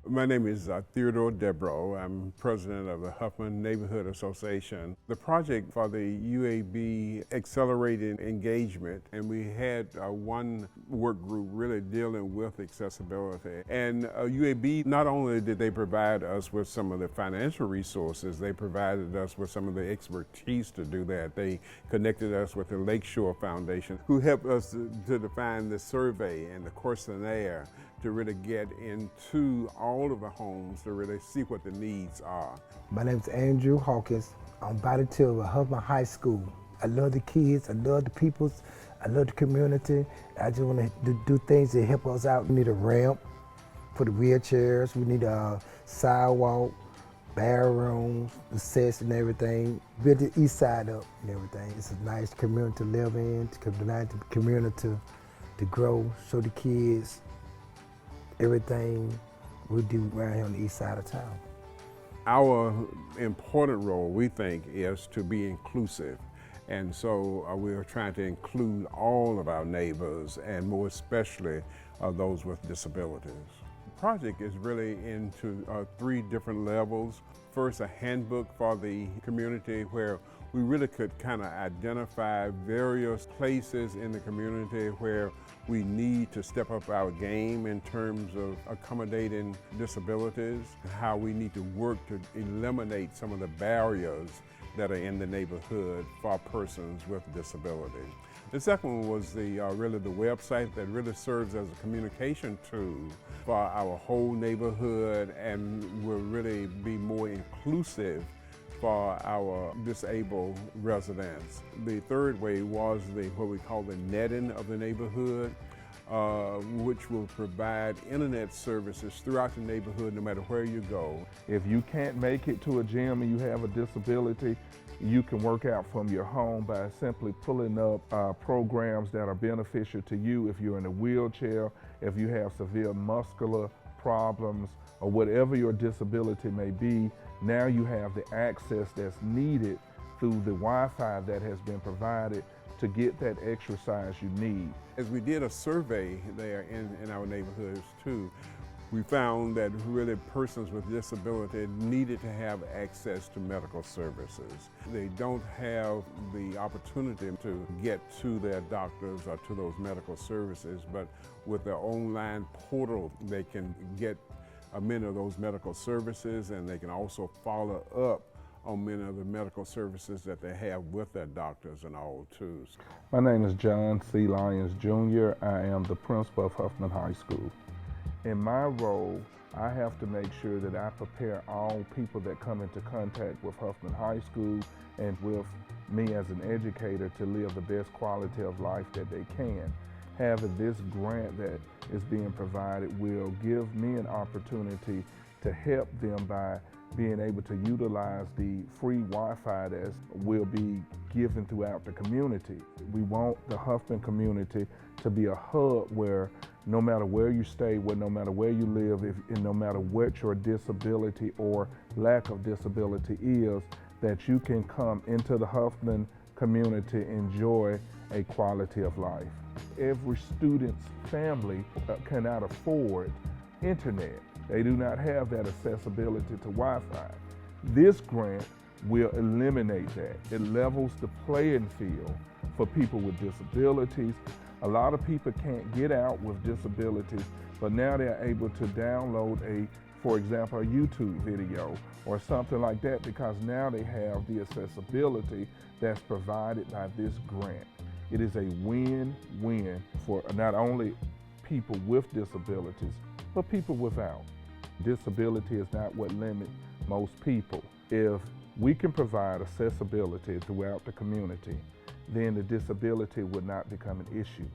My name is Theodore Debro. I'm president of the Huffman Neighborhood Association. The project for the UAB accelerated engagement, and we had one work group really dealing with accessibility. And UAB, not only did they provide us with some of the financial resources, they provided us with some of the expertise to do that. They connected us with the Lakeshore Foundation, who helped us to define the survey and the questionnaire to really get into all of the homes to really see what the needs are. My name is Andrew Hawkins. I'm volunteer at Huffman High School. I love the kids, I love the peoples, I love the community. I just want to do things that help us out. We need a ramp for the wheelchairs, we need a sidewalk, bathrooms, the sets and everything. Build the east side up and everything. It's a nice community to live in, the community to grow, show the kids everything we do around here on the east side of town. Our important role, we think, is to be inclusive. And so we are trying to include all of our neighbors, and more especially those with disabilities. The project is really into three different levels. First, a handbook for the community where we really could kind of identify various places in the community where we need to step up our game in terms of accommodating disabilities, how we need to work to eliminate some of the barriers that are in the neighborhood for persons with disability. The second one was really the website that really serves as a communication tool for our whole neighborhood and will really be more inclusive for our disabled residents. The third way was what we call the netting of the neighborhood, which will provide internet services throughout the neighborhood no matter where you go. If you can't make it to a gym and you have a disability, you can work out from your home by simply pulling up programs that are beneficial to you if you're in a wheelchair, if you have severe muscular problems, or whatever your disability may be. Now you have the access that's needed through the Wi-Fi that has been provided to get that exercise you need. As we did a survey there in our neighborhoods too, we found that really persons with disability needed to have access to medical services. They don't have the opportunity to get to their doctors or to those medical services, but with their online portal, they can get many of those medical services, and they can also follow up on many of the medical services that they have with their doctors and all too. My name is John C. Lyons Jr. I am the principal of Huffman High School. In my role, I have to make sure that I prepare all people that come into contact with Huffman High School and with me as an educator to live the best quality of life that they can. Having this grant that is being provided will give me an opportunity to help them by being able to utilize the free Wi-Fi that will be given throughout the community. We want the Huffman community to be a hub where no matter where you stay, no matter where you live, and no matter what your disability or lack of disability is, that you can come into the Huffman community, enjoy a quality of life. Every student's family cannot afford internet. They do not have that accessibility to Wi-Fi. This grant will eliminate that. It levels the playing field for people with disabilities. A lot of people can't get out with disabilities, but now they're able to download for example, a YouTube video or something like that, because now they have the accessibility that's provided by this grant. It is a win-win for not only people with disabilities, but people without. Disability is not what limits most people. If we can provide accessibility throughout the community, then the disability would not become an issue.